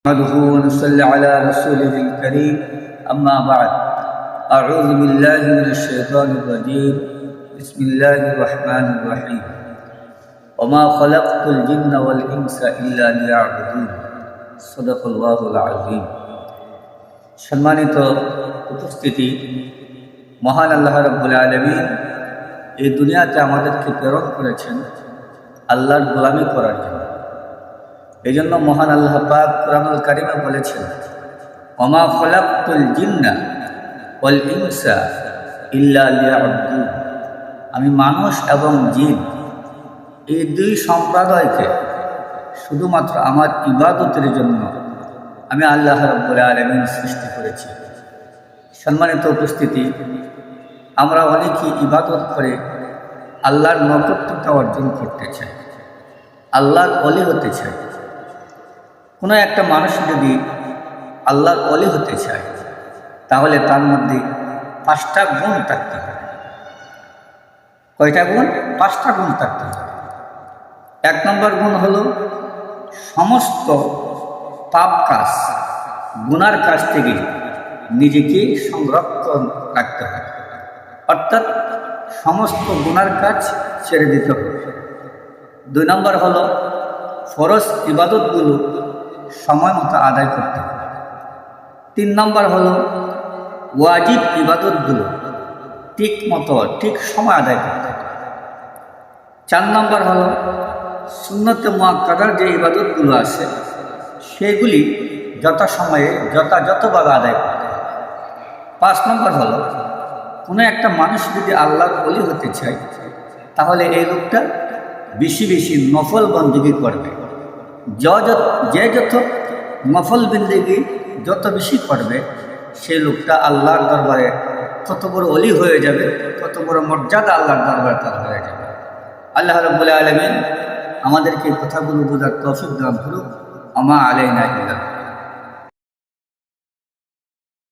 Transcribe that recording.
نحمده ونصلي على رسوله الكريم أما بعد أعوذ بالله من الشيطان الرجيم بسم الله الرحمن الرحيم وما خلقت الجن والإنس إلا ليعبدون صدق الله العظيم সম্মানিত উপস্থিতি, মহান আল্লাহ রাব্বুল আলামিন এই দুনিয়াতে আমাদেরকে প্রেরণ করেছেন আল্লাহর গোলামি করার জন্য। এই জন্য মহান আল্লাহ পাক কুরআনুল কারীমে বলেছেন, ওমা খলাকতুল জিন্না ওয়াল ইনসা ইল্লা লিয়াবুদুন, আমি মানুষ এবং জিন এই দুই সম্প্রদায়কে শুধুমাত্র আমার ইবাদতের জন্য আমি আল্লাহ রাব্বুল আলামিন সৃষ্টি করেছি। সম্মানিত উপস্থিতি, আমরা অনেকেই ইবাদত করে আল্লাহর নৈকট্যতা অর্জন করতে চাই, আল্লাহর ওলি হতে চাই। কোনো একটা মানুষ যদি আল্লাহর ওলি হতে চায় তাহলে তার মধ্যে 5টা গুণ থাকতে হবে। কয়টা গুণ? 5টা গুণ থাকতে হবে। 1 নম্বর গুণ হলো সমস্ত পাপ কাজ, গুনার কাজ থেকে নিজেকে সংরক্ষণ রাখতে হবে, অর্থাৎ সমস্ত গুনার কাজ ছেড়ে দিতে হবে। 2 নম্বর হলো ফরজ ইবাদতগুলো সময় মতো আদায় করতে হবে। 3 নম্বর হলো ওয়াজিব ইবাদতগুলো ঠিক মতো ঠিক সময় আদায় করতে হবে। 4 নম্বর হলো সুন্নতে মুআক্কাদার যে ইবাদতগুলো আছে সেগুলি যথাসময়ে যথাযথভাবে আদায় করতে হবে। 5 নম্বর হলো কোনো একটা মানুষ যদি আল্লাহর ওলি হতে চায় তাহলে এই লোকটা বেশি বেশি নফল বন্দেগী করবে। যে যত নফল বন্দেগী যত বেশি করবে সেই লোকটা আল্লাহর দরবারে তত বড় ওলি হয়ে যাবে, তত বড় মর্যাদা আল্লাহর দরবারে তার হয়ে যাবে। আল্লাহ রাব্বুল আলামিন আমাদেরকে কথাগুলো বোঝার তৌফিক দান করুক। আমা আলাইনা ইল্লাল